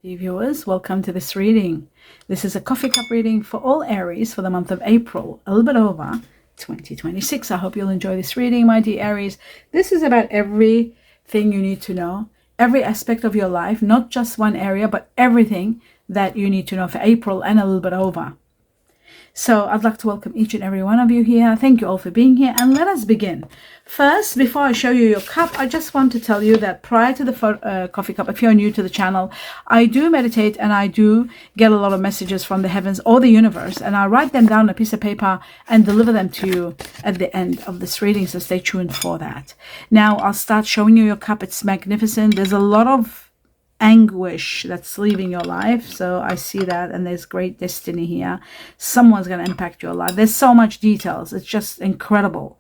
Dear viewers, welcome to this reading. This is a coffee cup reading for all Aries for the month of April, a little bit over 2026. I hope you'll enjoy this reading, my dear Aries. This is about everything you need to know, every aspect of your life, not just one area, but everything that you need to know for April and a little bit over. So I'd like to welcome each and every one of you here. Thank you all for being here, and let us begin. First, before I show you your cup, I just want to tell you that prior to the coffee cup, if you're new to the channel, I do meditate and I do get a lot of messages from the heavens or the universe, and I write them down on a piece of paper and deliver them to you at the end of this reading, so stay tuned for that. Now I'll start showing you your cup. It's magnificent. There's a lot of anguish that's leaving your life, so I see that, and there's great destiny here. Someone's going to impact your life. There's so much details. It's just incredible,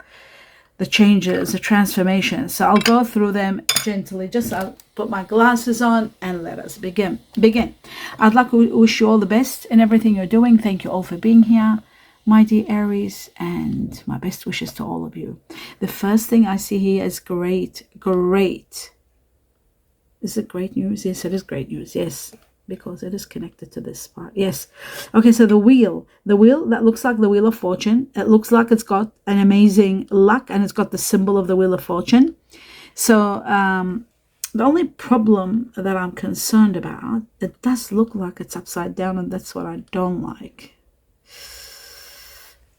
the changes, the transformations. So I'll go through them gently. I'll put my glasses on and let us begin. I'd like to wish you all the best in everything you're doing. Thank you all for being here, my dear Aries, and my best wishes to all of you. The first thing I see here is great. Is it great news? Yes, it is great news. Yes, because it is connected to this part. Yes. Okay, so the wheel that looks like the Wheel of Fortune. It looks like it's got an amazing luck, and it's got the symbol of the Wheel of Fortune. So the only problem that I'm concerned about, it does look like it's upside down, and that's what I don't like.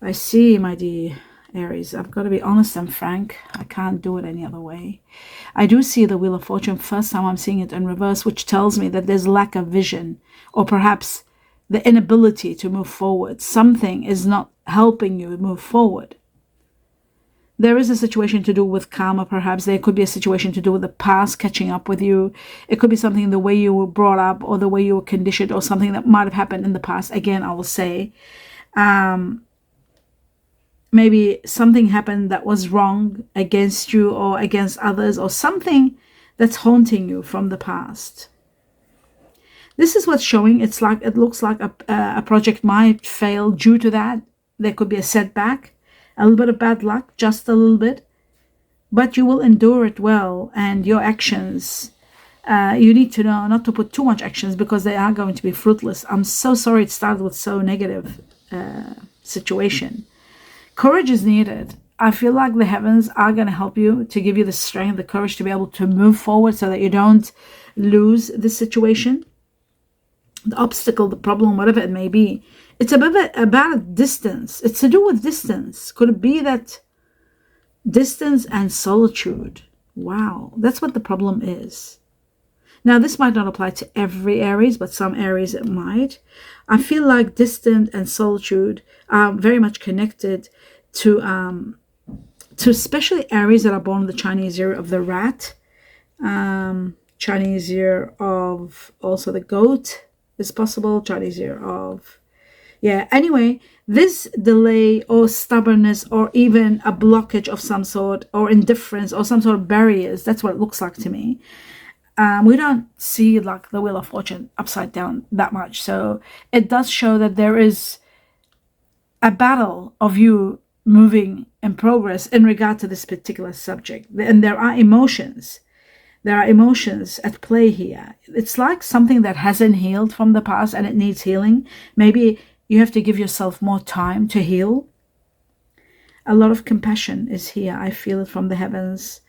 I see, my dear Aries, I've got to be honest and frank. I can't do it any other way. I do see the Wheel of Fortune. First time I'm seeing it in reverse, which tells me that there's lack of vision, or perhaps the inability to move forward. Something is not helping you move forward. There is a situation to do with karma, perhaps. There could be a situation to do with the past catching up with you. It could be something the way you were brought up, or the way you were conditioned, or something that might have happened in the past. Again, I will say, maybe something happened that was wrong against you or against others, or something that's haunting you from the past. This is what's showing. It looks like a project might fail due to that. There could be a setback, a little bit of bad luck, just a little bit, but you will endure it well. And your actions, you need to know not to put too much actions, because they are going to be fruitless. I'm so sorry it started with so negative situation. Courage is needed. I feel like the heavens are going to help you to give you the strength, the courage to be able to move forward, so that you don't lose the situation, the obstacle, the problem, whatever it may be. It's about distance. It's to do with distance. Could it be that distance and solitude? Wow, that's what the problem is. Now, this might not apply to every Aries, but some Aries it might. I feel like distance and solitude are very much connected to especially Aries that are born in the Chinese year of the rat, Chinese year of also the goat is possible, Chinese year of, anyway, this delay or stubbornness, or even a blockage of some sort, or indifference, or some sort of barriers, that's what it looks like to me. We don't see like the Wheel of Fortune upside down that much. So it does show that there is a battle of you moving in progress in regard to this particular subject. And there are emotions. There are emotions at play here. It's like something that hasn't healed from the past and it needs healing. Maybe you have to give yourself more time to heal. A lot of compassion is here. I feel it from the heavens.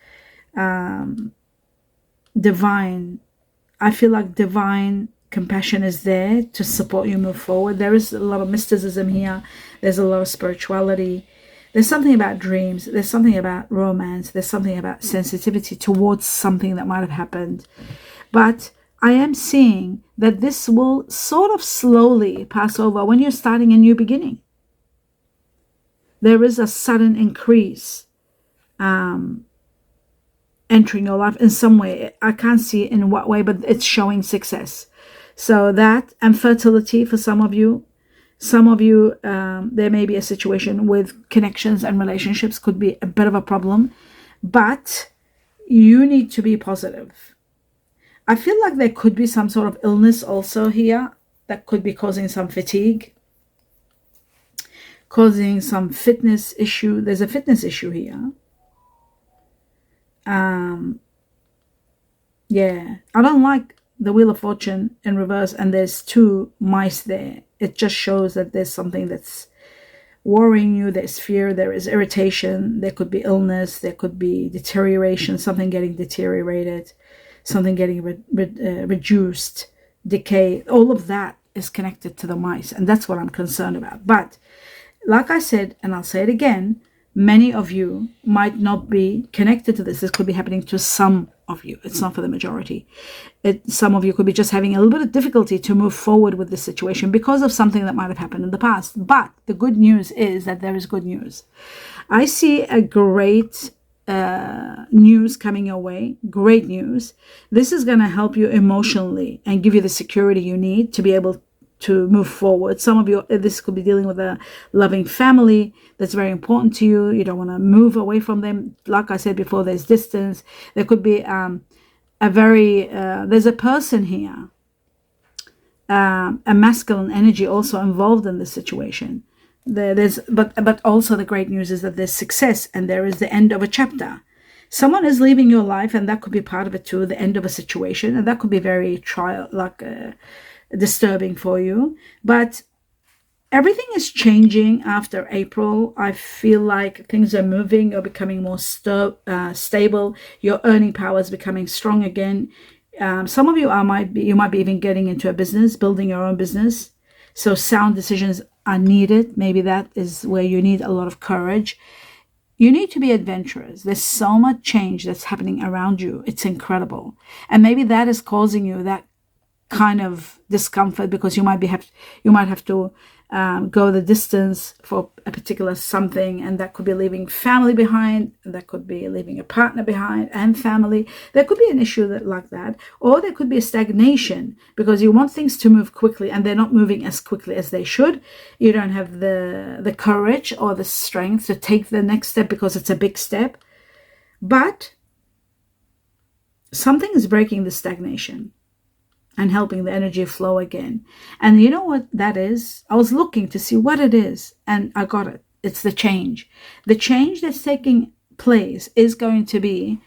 Divine, I feel like divine compassion is there to support you move forward. There is a lot of mysticism here. There's a lot of spirituality. There's something about dreams. There's something about romance. There's something about sensitivity towards something that might have happened. But I am seeing that this will sort of slowly pass over when you're starting a new beginning. There is a sudden increase entering your life in some way. I can't see in what way, but it's showing success. So that, and fertility for some of you. Some of you, there may be a situation with connections and relationships, could be a bit of a problem, but you need to be positive. I feel like there could be some sort of illness also here that could be causing some fatigue, causing some fitness issue. There's a fitness issue here. I don't like the Wheel of Fortune in reverse and there's 2 mice there, it just shows that there's something that's worrying you. There's fear, there is irritation, there could be illness, there could be deterioration, something getting deteriorated, something getting reduced, decay. All of that is connected to the mice, and that's what I'm concerned about. But like I said, and I'll say it again, many of you might not be connected to this. This could be happening to some of you. It's not for the majority. Some of you could be just having a little bit of difficulty to move forward with this situation because of something that might have happened in the past. But the good news is that there is good news. I see a great news coming your way. Great news. This is going to help you emotionally and give you the security you need to be able to move forward. Some of you, this could be dealing with a loving family that's very important to you. You don't want to move away from them. Like I said before, there's distance. There could be there's a person here, a masculine energy also involved in this situation. But also the great news is that there's success and there is the end of a chapter. Someone is leaving your life, and that could be part of it too, the end of a situation, and that could be very disturbing for you. But everything is changing after April. I feel like things are moving or becoming more stable. Your earning power is becoming strong again. Some of you might be even getting into a business, building your own business. So sound decisions are needed. Maybe that is where you need a lot of courage. You need to be adventurous. There's so much change that's happening around you. It's incredible. And maybe that is causing you that kind of discomfort, because you might have to go the distance for a particular something, and that could be leaving family behind, that could be leaving a partner behind and family. There could be an issue like that, or there could be a stagnation because you want things to move quickly and they're not moving as quickly as they should. You don't have the courage or the strength to take the next step because it's a big step. But something is breaking the stagnation and helping the energy flow again. And you know what that is? I was looking to see what it is, and I got it. It's the change. The change that's taking place is going to be,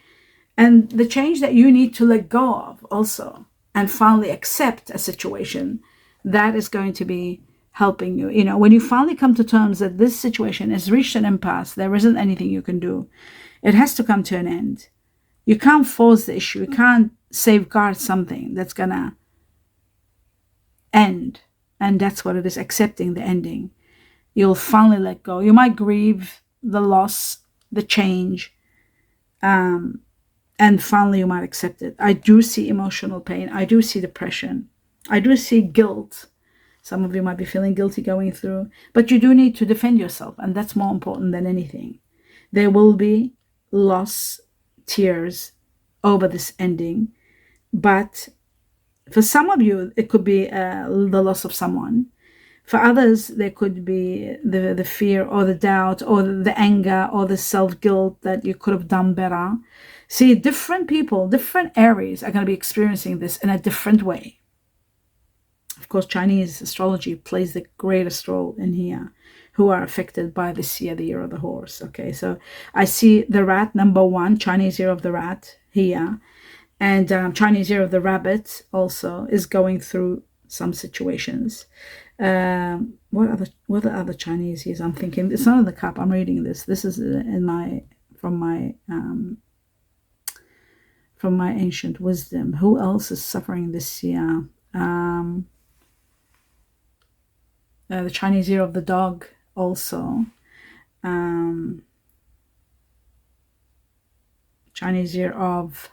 and the change that you need to let go of also, and finally accept a situation, that is going to be helping you. You know, when you finally come to terms that this situation has reached an impasse, there isn't anything you can do. It has to come to an end. You can't force the issue. You can't safeguard something that's gonna end, and that's what it is, accepting the ending. You'll finally let go. You might grieve the loss, the change, and finally you might accept it. I do see emotional pain. I do see depression. I do see guilt. Some of you might be feeling guilty going through, but you do need to defend yourself, and that's more important than anything. There will be loss, tears over this ending, but for some of you, it could be the loss of someone. For others, there could be the fear or the doubt or the anger or the self-guilt that you could have done better. See, different people, different Aries are going to be experiencing this in a different way. Of course, Chinese astrology plays the greatest role in here, who are affected by this year, the year of the horse. Okay, so I see the rat, number 1, Chinese year of the rat here. And Chinese year of the rabbit also is going through some situations. What are other Chinese years? I'm thinking it's not in the cup. I'm reading this. This is from my ancient wisdom. Who else is suffering this year? The Chinese year of the dog also. Chinese year of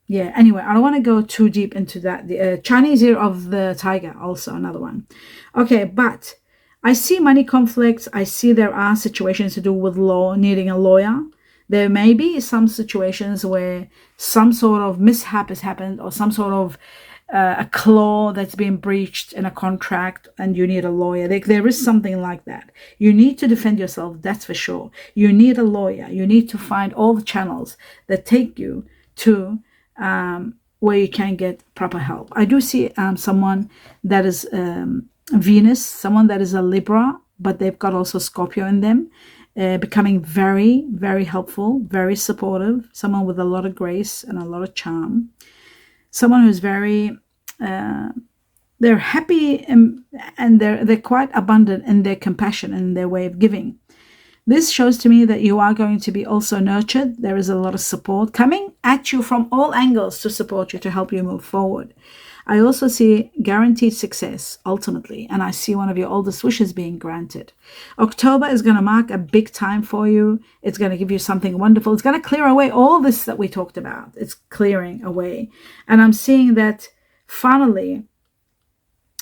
anyway, I don't want to go too deep into that. The Chinese year of the tiger, also another one. Okay, but I see money conflicts. I see there are situations to do with law, needing a lawyer. There may be some situations where some sort of mishap has happened, or some sort of a clause that's been breached in a contract, and you need a lawyer. There is something like that. You need to defend yourself, that's for sure. You need a lawyer. You need to find all the channels that take you to where you can get proper help. I do see someone that is Venus, someone that is a Libra, but they've got also Scorpio in them, becoming very, very helpful, very supportive, someone with a lot of grace and a lot of charm. someone who's very, they're happy, and they're quite abundant in their compassion and their way of giving. This shows to me that you are going to be also nurtured. There is a lot of support coming at you from all angles to support you, to help you move forward. I also see guaranteed success ultimately, and I see one of your oldest wishes being granted. October is going to mark a big time for you. It's going to give you something wonderful. It's going to clear away all this that we talked about. It's clearing away. And I'm seeing that finally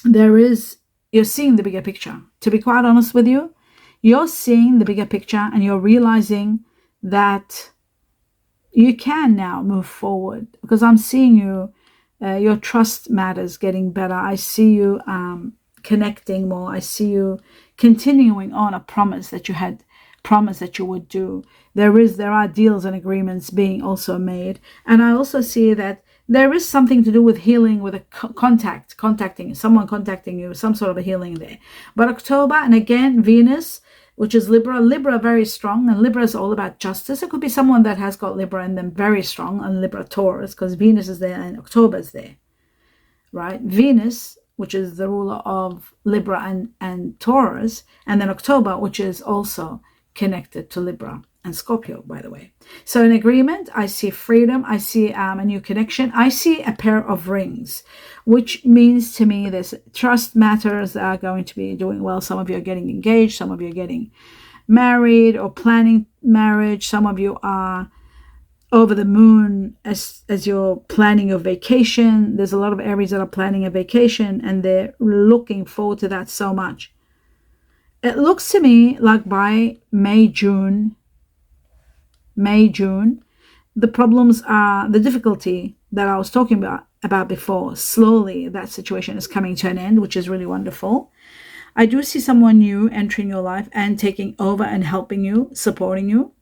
you're seeing the bigger picture. To be quite honest with you, you're seeing the bigger picture, and you're realizing that you can now move forward, because I'm seeing you, your trust matters getting better. I see you connecting more. I see you continuing on a promise that you had promised that you would do. There are deals and agreements being also made. And I also see that there is something to do with healing, with a contacting someone, contacting you, some sort of a healing there. But October, and again, Venus, which is Libra very strong, and Libra is all about justice. It could be someone that has got Libra in them very strong, and Libra Taurus, because Venus is there and October is there, right? Venus, which is the ruler of Libra and Taurus, and then October, which is also connected to Libra and Scorpio, by the way. So in agreement, I see freedom, I see a new connection, I see a pair of rings, which means to me this trust matters are going to be doing well. Some of you are getting engaged, some of you are getting married or planning marriage, some of you are over the moon as you're planning your vacation. There's a lot of Aries that are planning a vacation, and they're looking forward to that so much. It looks to me like by May, June, the problems are the difficulty that I was talking about before. Slowly, that situation is coming to an end, which is really wonderful. I do see someone new entering your life and taking over and helping you, supporting you.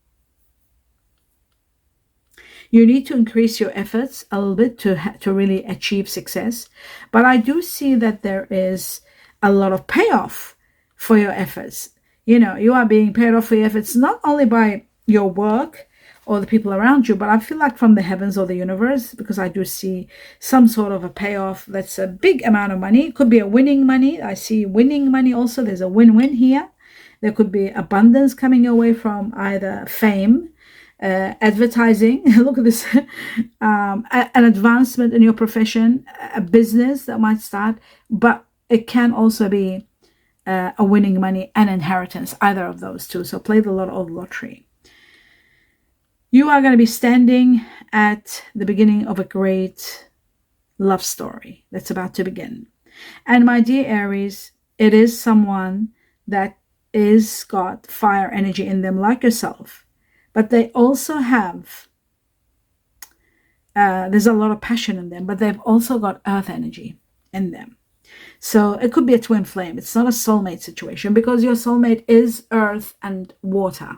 You need to increase your efforts a little bit to really achieve success. But I do see that there is a lot of payoff for your efforts. You are being paid off for your efforts, not only by your work or the people around you, but I feel like from the heavens or the universe, because I do see some sort of a payoff that's a big amount of money. It could be a winning money. I see winning money also. There's a win-win here. There could be abundance coming your way from either fame, advertising, look at this, an advancement in your profession, a business that might start, but it can also be a winning money and inheritance, either of those two. So play the lottery. You are going to be standing at the beginning of a great love story that's about to begin. And my dear Aries, it is someone that is got fire energy in them like yourself, but they also have, there's a lot of passion in them, but they've also got earth energy in them. So it could be a twin flame. It's not a soulmate situation, because your soulmate is earth and water.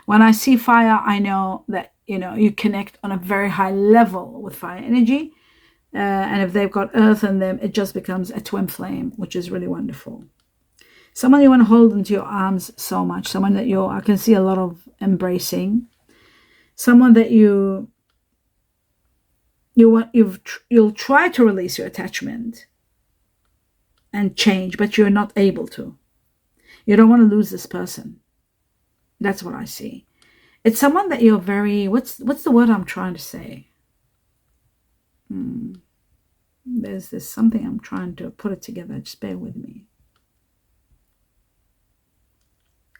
When I see fire, I know that, you connect on a very high level with fire energy. And if they've got earth in them, it just becomes a twin flame, which is really wonderful. Someone you want to hold into your arms so much. Someone that I can see a lot of embracing. Someone that you'll try to release your attachment and change, but you're not able to. You don't want to lose this person. That's what I see. It's someone that you're very, what's the word I'm trying to say? There's something I'm trying to put it together. Just bear with me.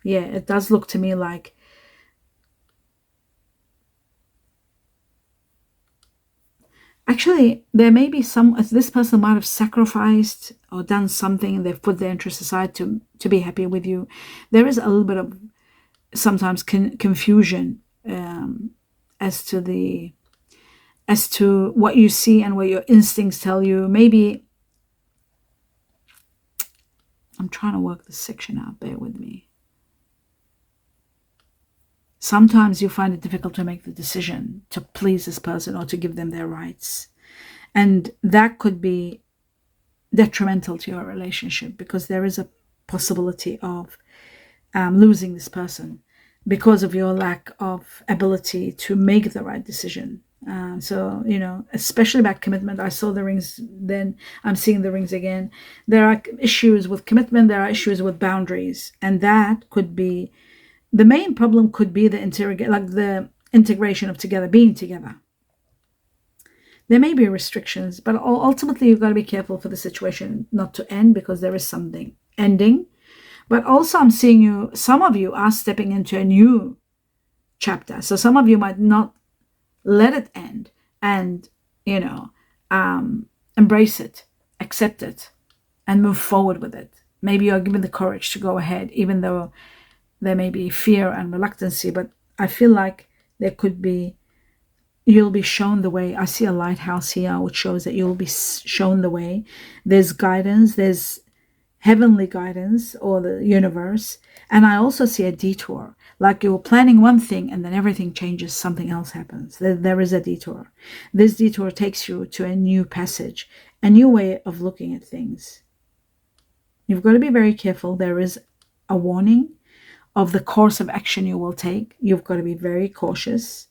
Yeah, it does look to me like actually there may be this person might have sacrificed or done something. They've put their interests aside to be happy with you. There is a little bit of sometimes confusion as to what you see and what your instincts tell you. Maybe I'm trying to work this section out. Bear with me. Sometimes you find it difficult to make the decision to please this person or to give them their rights. And that could be detrimental to your relationship, because there is a possibility of losing this person because of your lack of ability to make the right decision So, especially about commitment. I saw the rings, then I'm seeing the rings again. There are issues with commitment, there are issues with boundaries. And that could be, the main problem could be the integration of together, being together. There may be restrictions, but ultimately you've got to be careful for the situation not to end, because there is something ending. But also I'm seeing some of you are stepping into a new chapter. So some of you might not let it end and, embrace it, accept it, and move forward with it. Maybe you're given the courage to go ahead, even though there may be fear and reluctancy. But I feel like you'll be shown the way. I see a lighthouse here, which shows that you'll be shown the way. There's guidance, there's heavenly guidance, or the universe. And I also see a detour, like you're planning one thing and then everything changes, something else happens. There is a detour. This detour takes you to a new passage, a new way of looking at things. You've got to be very careful. There is a warning of the course of action you will take. You've got to be very cautious.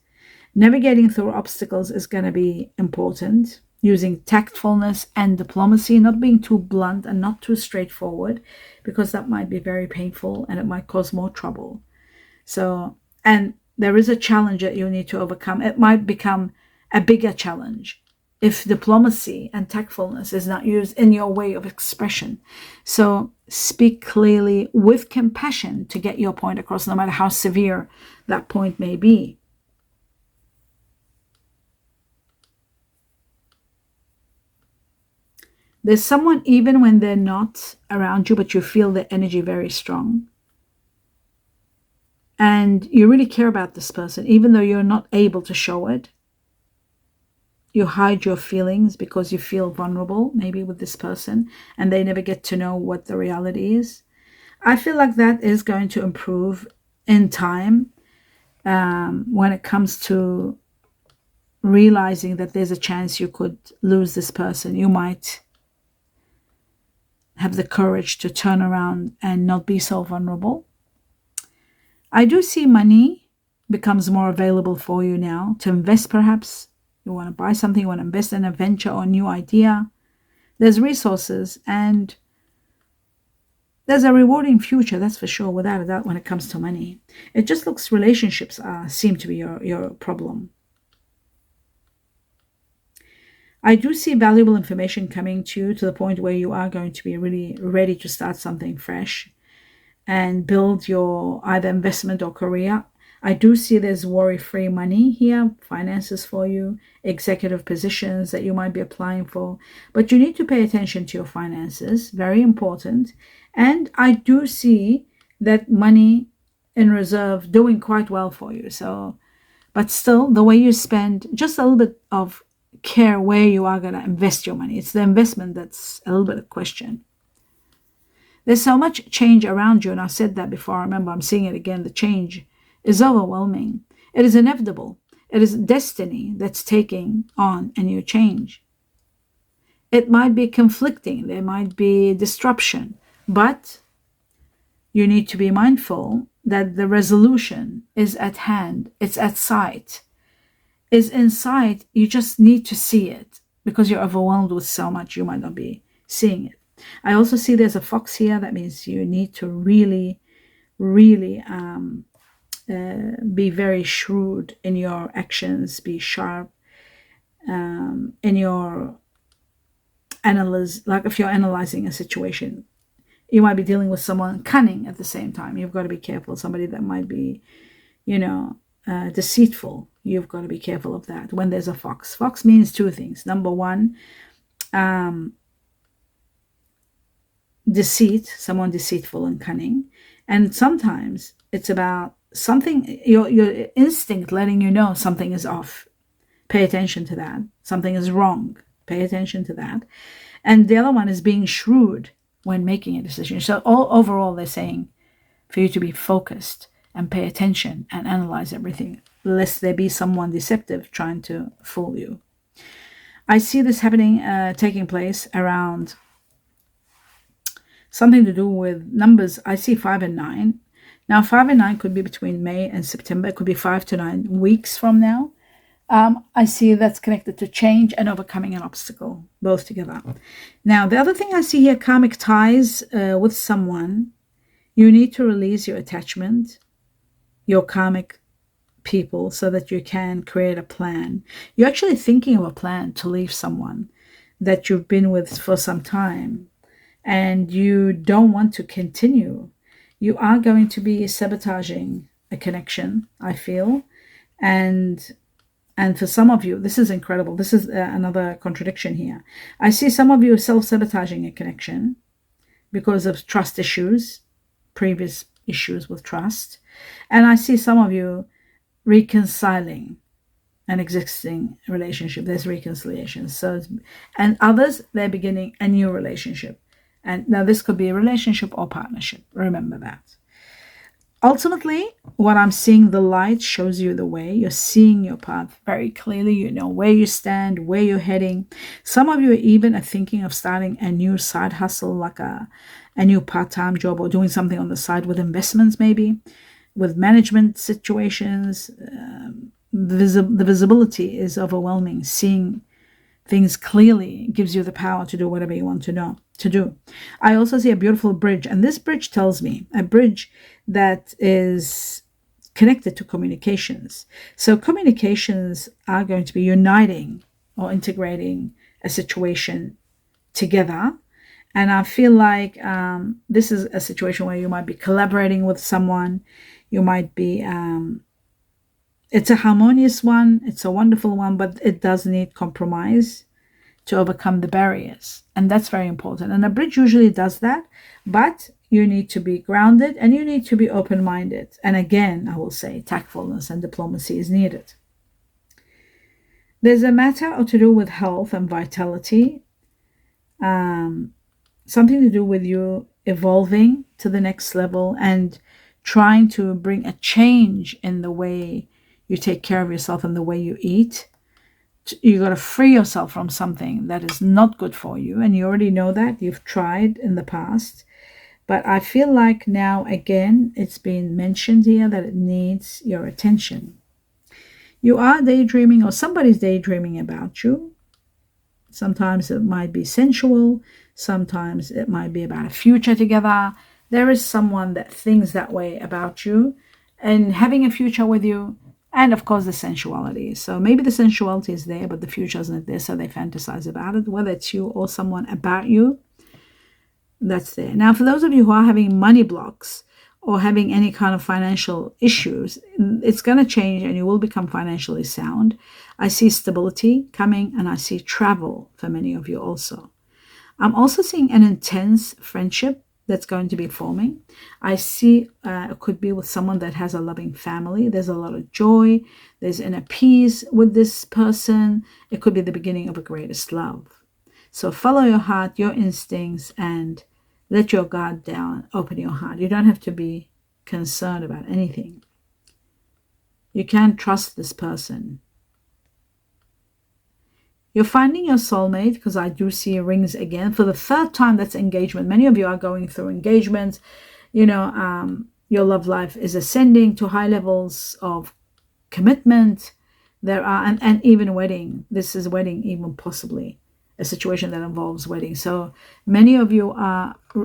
Navigating through obstacles is going to be important, using tactfulness and diplomacy, not being too blunt and not too straightforward, because that might be very painful and it might cause more trouble. So, and there is a challenge that you need to overcome. It might become a bigger challenge if diplomacy and tactfulness is not used in your way of expression. So speak clearly with compassion to get your point across, no matter how severe that point may be. There's someone, even when they're not around you, but you feel the energy very strong. And you really care about this person, even though you're not able to show it. You hide your feelings because you feel vulnerable, maybe with this person, and they never get to know what the reality is. I feel like that is going to improve in time, when it comes to realizing that there's a chance you could lose this person. You might have the courage to turn around and not be so vulnerable. I do see money becomes more available for you now to invest. Perhaps you want to buy something, you want to invest in a venture or a new idea. There's resources and there's a rewarding future, that's for sure, without a doubt, when it comes to money. It just looks relationships seem to be your problem. I do see valuable information coming to you, to the point where you are going to be really ready to start something fresh and build your either investment or career. I do see there's worry-free money here, finances for you, executive positions that you might be applying for. But you need to pay attention to your finances, very important. And I do see that money in reserve doing quite well for you. So, but still, the way you spend, just a little bit of care where you are going to invest your money. It's the investment that's a little bit of question. There's so much change around you, and I said that before. I remember I'm seeing it again. The change is overwhelming. It is inevitable. It is destiny that's taking on a new change. It might be conflicting. There might be disruption, but you need to be mindful that the resolution is at hand. It's at sight. Is in sight. You just need to see it, because you're overwhelmed with so much. You might not be seeing it. I also see there's a fox here. That means you need to really be very shrewd in your actions, be sharp in your analyze. Like if you're analyzing a situation, you might be dealing with someone cunning at the same time. You've got to be careful. Somebody that might be, deceitful. You've got to be careful of that when there's a fox. Fox means two things. Number one, deceit, someone deceitful and cunning. And sometimes it's about something, your instinct letting you know something is off. Pay attention to that. Something is wrong. Pay attention to that. And the other one is being shrewd when making a decision. So overall, they're saying for you to be focused and pay attention and analyze everything, lest there be someone deceptive trying to fool you. I see this happening, taking place around something to do with numbers. I see 5 and 9. Now, 5 and 9 could be between May and September. It could be 5 to 9 weeks from now. I see that's connected to change and overcoming an obstacle, both together. Now, the other thing I see here, karmic ties with someone. You need to release your attachment, your karmic people, so that you can create a plan. You're actually thinking of a plan to leave someone that you've been with for some time, and you don't want to continue. You are going to be sabotaging a connection, I feel. And for some of you, this is incredible. This is another contradiction here. I see some of you self-sabotaging a connection because of trust issues, previous issues with trust. And I see some of you reconciling an existing relationship. There's reconciliation. And others, they're beginning a new relationship. And now this could be a relationship or partnership. Remember that. Ultimately, what I'm seeing, the light shows you the way. You're seeing your path very clearly. You know where you stand, where you're heading. Some of you even are thinking of starting a new side hustle, like a new part-time job, or doing something on the side with investments, maybe with management situations. The visibility is overwhelming. Seeing things clearly gives you the power to do whatever you want to do. I also see a beautiful bridge, and this bridge tells me a bridge that is connected to communications. So communications are going to be uniting or integrating a situation together. And I feel like this is a situation where you might be collaborating with someone. You might be, it's a harmonious one. It's a wonderful one, but it does need compromise to overcome the barriers. And that's very important. And a bridge usually does that, but you need to be grounded and you need to be open-minded. And again, I will say tactfulness and diplomacy is needed. There's a matter to do with health and vitality. Something to do with you evolving to the next level and trying to bring a change in the way you take care of yourself and the way you eat. You got to free yourself from something that is not good for you. And you already know that. You've tried in the past. But I feel like now, again, it's been mentioned here that it needs your attention. You are daydreaming, or somebody's daydreaming about you. Sometimes it might be sensual. Sometimes it might be about a future together. There is someone that thinks that way about you and having a future with you. And of course, the sensuality. So maybe the sensuality is there, but the future isn't there. So they fantasize about it, whether it's you or someone about you. That's there. Now, for those of you who are having money blocks or having any kind of financial issues, it's going to change and you will become financially sound. I see stability coming, and I see travel for many of you also. I'm also seeing an intense friendship that's going to be forming. I see it could be with someone that has a loving family. There's a lot of joy. There's inner peace with this person. It could be the beginning of a greatest love. So follow your heart, your instincts, and let your guard down. Open your heart. You don't have to be concerned about anything. You can't trust this person. You're finding your soulmate, because I do see rings again. For the third time, that's engagement. Many of you are going through engagements. You know, your love life is ascending to high levels of commitment. There are, and even wedding. This is wedding, even possibly a situation that involves wedding. So many of you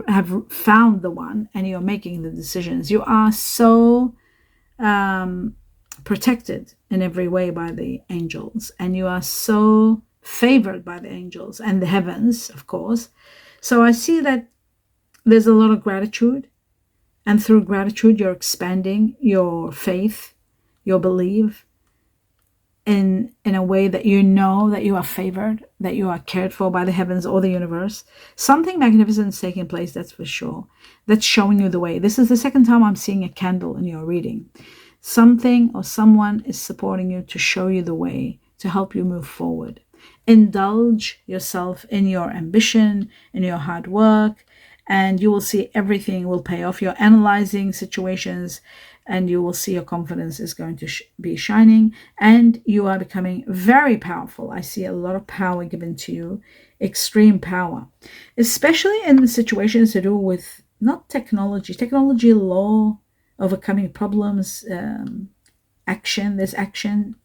have found the one, and you're making the decisions. You are so protected in every way by the angels, and you are so favored by the angels and the heavens, of course. So I see that there's a lot of gratitude, and through gratitude you're expanding your faith, your belief in a way that you know that you are favored, that you are cared for by the heavens or the universe. Something magnificent is taking place, that's for sure. That's showing you the way. This is the second time I'm seeing a candle in your reading. Something or someone is supporting you to show you the way, to help you move forward. Indulge yourself in your ambition, in your hard work, and you will see everything will pay off. You're analyzing situations, and you will see your confidence is going to be shining, and you are becoming very powerful. I see a lot of power given to you, extreme power, especially in situations to do with not technology, law, overcoming problems, action. There's action.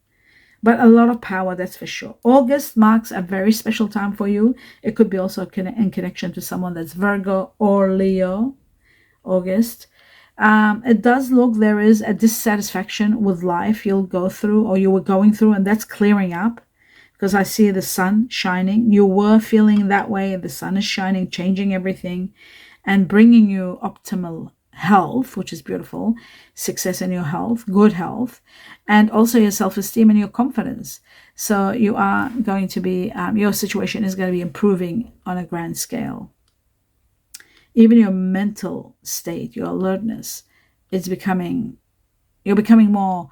but a lot of power, that's for sure. August marks a very special time for you. It could be also in connection to someone that's Virgo or Leo. August. It does look there is a dissatisfaction with life you'll go through, or you were going through, and that's clearing up, because I see the sun shining. You were feeling that way. The sun is shining, changing everything and bringing you optimal health, which is beautiful, success in your health, good health, and also your self-esteem and your confidence. So you are going to be, your situation is going to be improving on a grand scale. Even your mental state, your alertness, you're becoming more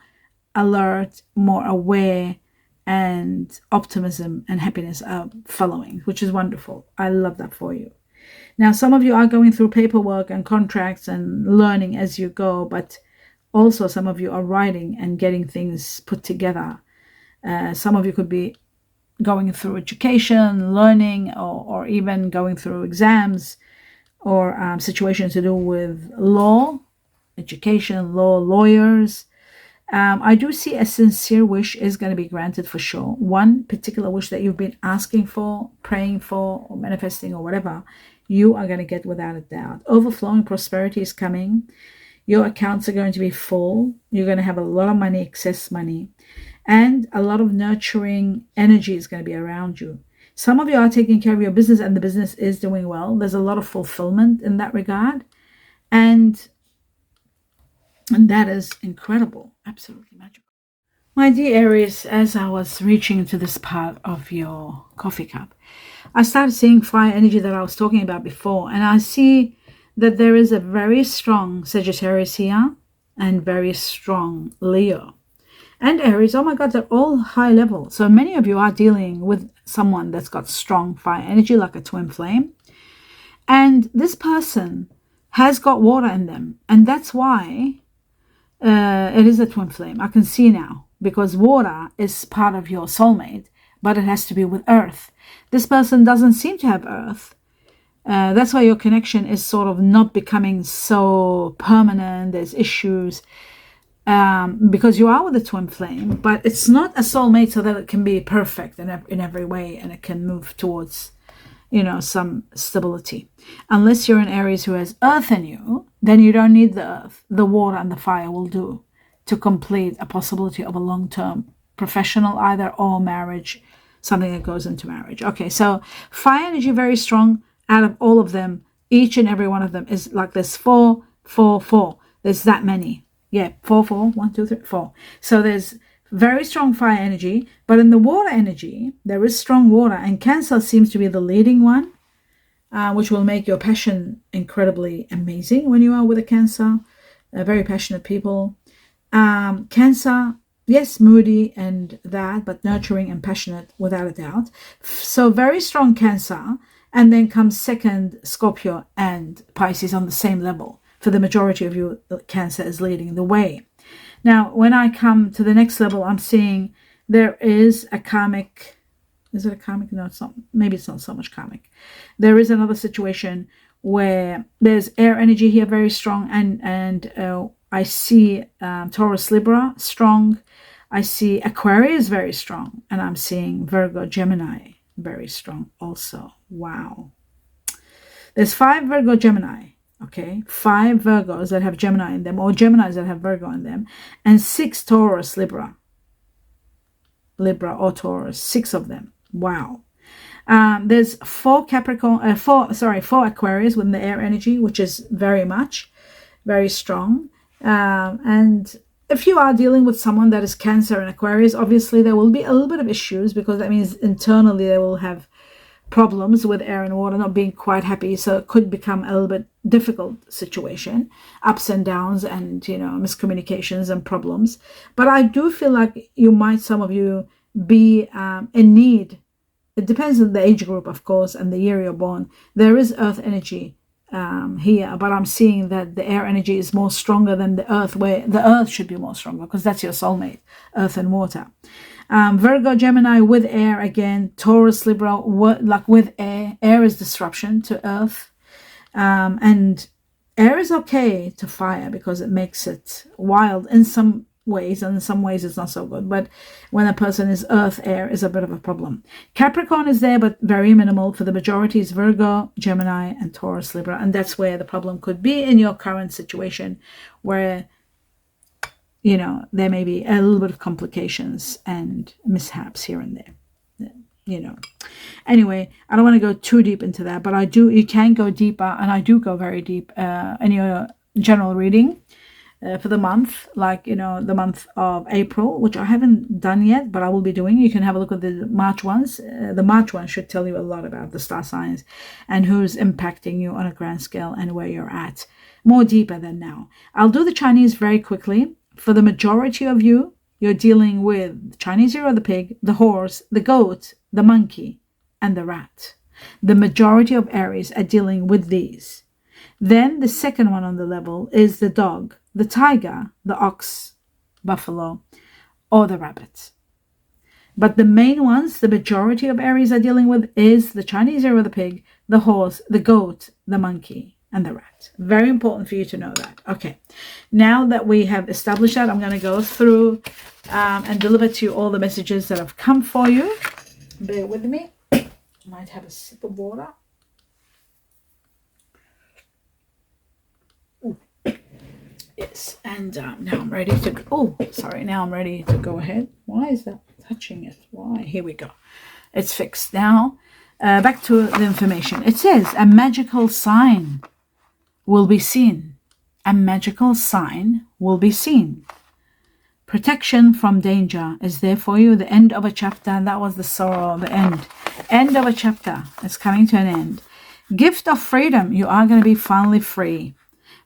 alert, more aware, and optimism and happiness are following, which is wonderful. I love that for you. Now, some of you are going through paperwork and contracts and learning as you go, but also some of you are writing and getting things put together. Some of you could be going through education, learning, or even going through exams, or situations to do with law, education, law, lawyers. I do see a sincere wish is going to be granted for sure. One particular wish that you've been asking for, praying for, or manifesting, or whatever, you are going to get without a doubt. Overflowing prosperity is coming. Your accounts are going to be full. You're going to have a lot of money, excess money, and a lot of nurturing energy is going to be around you. Some of you are taking care of your business, and the business is doing well. There's a lot of fulfillment in that regard. And that is incredible. Absolutely magical. My dear Aries, as I was reaching into this part of your coffee cup, I started seeing fire energy that I was talking about before. And I see that there is a very strong Sagittarius here and very strong Leo. And Aries, oh my God, they're all high level. So many of you are dealing with someone that's got strong fire energy, like a twin flame. And this person has got water in them. And that's why it is a twin flame. I can see now, because water is part of your soulmate, but it has to be with earth. This person doesn't seem to have earth. That's why your connection is sort of not becoming so permanent. There's issues. Because you are with a twin flame, but it's not a soulmate so that it can be perfect in every way, and it can move towards, some stability. Unless you're an Aries who has earth in you, then you don't need the earth. The water and the fire will do to complete a possibility of a long-term professional either, or marriage, something that goes into marriage. Okay, so fire energy very strong. Out of all of them, each and every one of them is like this 4, 4, 4. There's that many. Yeah, 4, 4, 1, 2, 3, 4. So there's very strong fire energy, but in the water energy, there is strong water, and Cancer seems to be the leading one, which will make your passion incredibly amazing when you are with a Cancer. Very passionate people. Cancer, yes, moody and that, but nurturing and passionate without a doubt. So very strong Cancer, and then comes second Scorpio and Pisces on the same level. For the majority of you, Cancer is leading the way. Now, when I come to the next level, I'm seeing there is a karmic. Is it a karmic? No, it's not. Maybe it's not so much karmic. There is another situation where there's air energy here, very strong, and I see Taurus, Libra strong. I see Aquarius very strong, and I'm seeing Virgo, Gemini very strong also. Wow. There's 5 Virgo, Gemini. Okay, 5 Virgos that have Gemini in them, or Geminis that have Virgo in them, and 6 Taurus, Libra or Taurus, 6 of them. Wow. There's 4 Aquarius with the air energy, which is very strong. And if you are dealing with someone that is Cancer and Aquarius, obviously there will be a little bit of issues, because that means internally they will have problems with air and water, not being quite happy. So it could become a little bit difficult situation, ups and downs, and miscommunications and problems. But I do feel like some of you be in need. It depends on the age group, of course, and the year you're born. There is earth energy here, but I'm seeing that the air energy is more stronger than the earth, where the earth should be more stronger, because that's your soulmate, earth and water. Virgo, Gemini with air again. Taurus, Libra, like with air. Air is disruption to earth. And air is okay to fire, because it makes it wild in some ways, and in some ways it's not so good. But when a person is earth, air is a bit of a problem. Capricorn is there, but very minimal. For the majority is Virgo, Gemini, and Taurus, Libra. And that's where the problem could be in your current situation, where, you know, there may be a little bit of complications and mishaps here and there, you know. Anyway, I don't want to go too deep into that, but you can go deeper, and I do go very deep in your general reading for the month, like, you know, the month of April, which I haven't done yet, but I will be doing. You can have a look at the March ones. The March one should tell you a lot about the star signs and who's impacting you on a grand scale and where you're at, more deeper than now. I'll do the Chinese very quickly. For the majority of you, you're dealing with the Chinese year of the pig, the horse, the goat, the monkey, and the rat. The majority of Aries are dealing with these. Then the second one on the level is the dog, the tiger, the ox, buffalo, or the rabbit. But the main ones, the majority of Aries are dealing with, is the Chinese year of the pig, the horse, the goat, the monkey, and the rat. Very important for you to know that. Okay, now that we have established that, I'm going to go through and deliver to you all the messages that have come for you. Bear with me. I might have a sip of water. Yes, and now I'm ready to, now I'm ready to go ahead. Why is that touching it? Why? Here we go. It's fixed. Now, back to the information. It says, a magical sign will be seen. A magical sign will be seen. Protection from danger is there for you. The end of a chapter, and that was the sorrow, the end. End of a chapter. It's coming to an end. Gift of freedom. You are going to be finally free.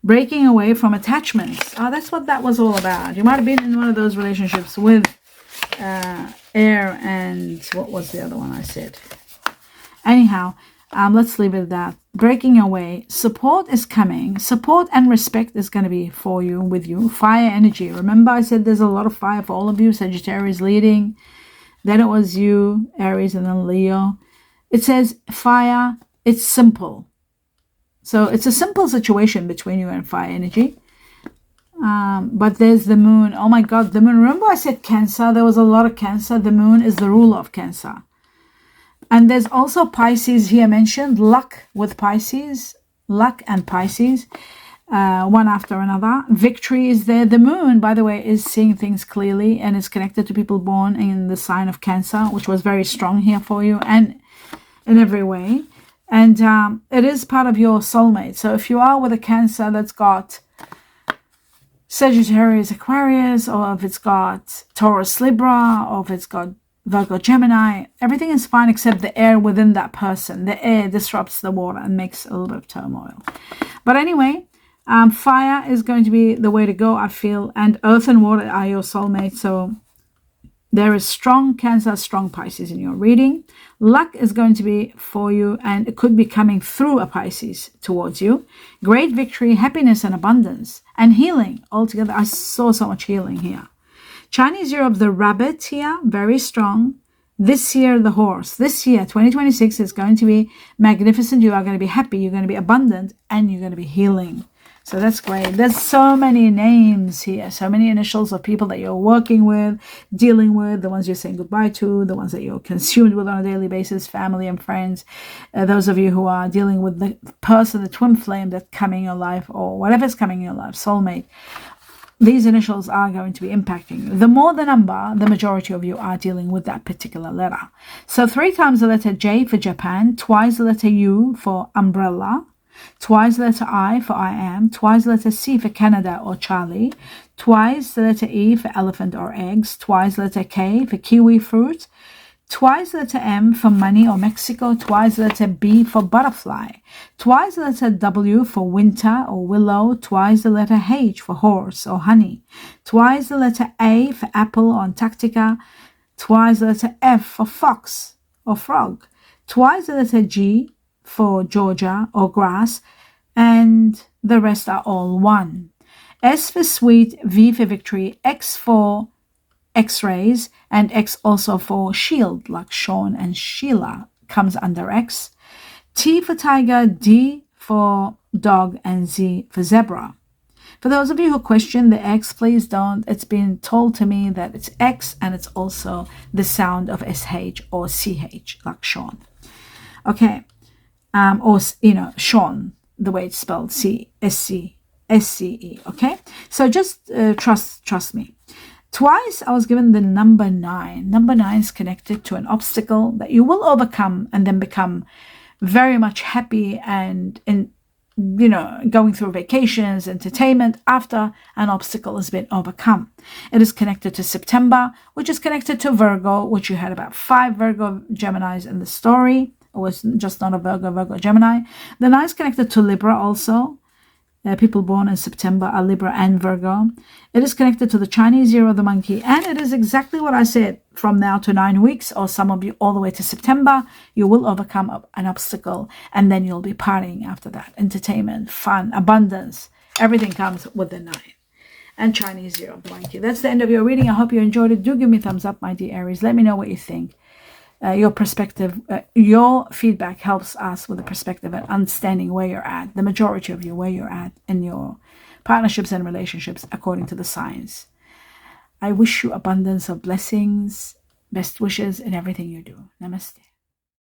Breaking away from attachments. Oh, that's what that was all about. You might have been in one of those relationships with air and what was the other one I said? Anyhow, let's leave it at that. Breaking away. Support is coming. Support and respect is going to be for you, with you. Fire energy. Remember I said there's a lot of fire for all of you. Sagittarius leading. Then it was you, Aries, and then Leo. It says fire. It's simple. So it's a simple situation between you and fire energy. But there's the moon. Oh my God, the moon. Remember I said Cancer? There was a lot of Cancer. The moon is the ruler of Cancer. And there's also Pisces here mentioned. Luck with Pisces. Luck and Pisces. One after another. Victory is there. The moon, by the way, is seeing things clearly and is connected to people born in the sign of Cancer, which was very strong here for you and in every way. And it is part of your soulmate. So if you are with a Cancer that's got Sagittarius, Aquarius, or if it's got Taurus, Libra, or if it's got Virgo, Gemini, everything is fine except the air within that person. The air disrupts the water and makes a little bit of turmoil. But anyway, fire is going to be the way to go, I feel. And earth and water are your soulmate. So there is strong Cancer, strong Pisces in your reading. Luck is going to be for you, and it could be coming through a Pisces towards you. Great victory, happiness, and abundance, and healing altogether. I saw so much healing here. Chinese year of the rabbit here, very strong. This year, the horse. This year, 2026, is going to be magnificent. You are going to be happy. You're going to be abundant, and you're going to be healing. So that's great. There's so many names here, so many initials of people that you're working with, dealing with, the ones you're saying goodbye to, the ones that you're consumed with on a daily basis, family and friends. Those of you who are dealing with the person, the twin flame that's coming in your life, or whatever's coming in your life, soulmate. These initials are going to be impacting you. The more the number, the majority of you are dealing with that particular letter. So 3 times the letter J for Japan, twice the letter U for umbrella, twice the letter I for I am, twice the letter C for Canada or Charlie, twice the letter E for elephant or eggs, twice the letter K for kiwi fruit, twice the letter M for money or Mexico, twice the letter B for butterfly, twice the letter W for winter or willow, twice the letter H for horse or honey, twice the letter A for apple or Antarctica, twice the letter F for fox or frog, twice the letter G for Georgia or grass, and the rest are all one. S for sweet, V for victory, X for X-rays, and X also for shield, like Sean and Sheila comes under X. T for tiger, D for dog, and Z for zebra. For those of you who question the X, please don't. It's been told to me that it's X and it's also the sound of SH or CH, like Sean. Okay. Or, Sean, the way it's spelled, SCE. Okay. So just trust me. Twice I was given the number 9. Number 9 is connected to an obstacle that you will overcome and then become very much happy and going through vacations, entertainment after an obstacle has been overcome. It is connected to September, which is connected to Virgo, which you had about 5 Virgo Geminis in the story. It was just not a Virgo Gemini. The 9 is connected to Libra also. People born in September are Libra and Virgo. It is connected to the Chinese year of the monkey, and it is exactly what I said. From now to 9 weeks, or some of you all the way to September, you will overcome an obstacle, and then you'll be partying after that. Entertainment, fun, abundance, everything comes with the 9. And Chinese year of the monkey. That's the end of your reading. I hope you enjoyed it. Do give me a thumbs up, my dear Aries. Let me know what you think. Your perspective, your feedback helps us with the perspective and understanding where you're at, the majority of you, where you're at in your partnerships and relationships according to the signs. I wish you abundance of blessings, best wishes in everything you do. Namaste.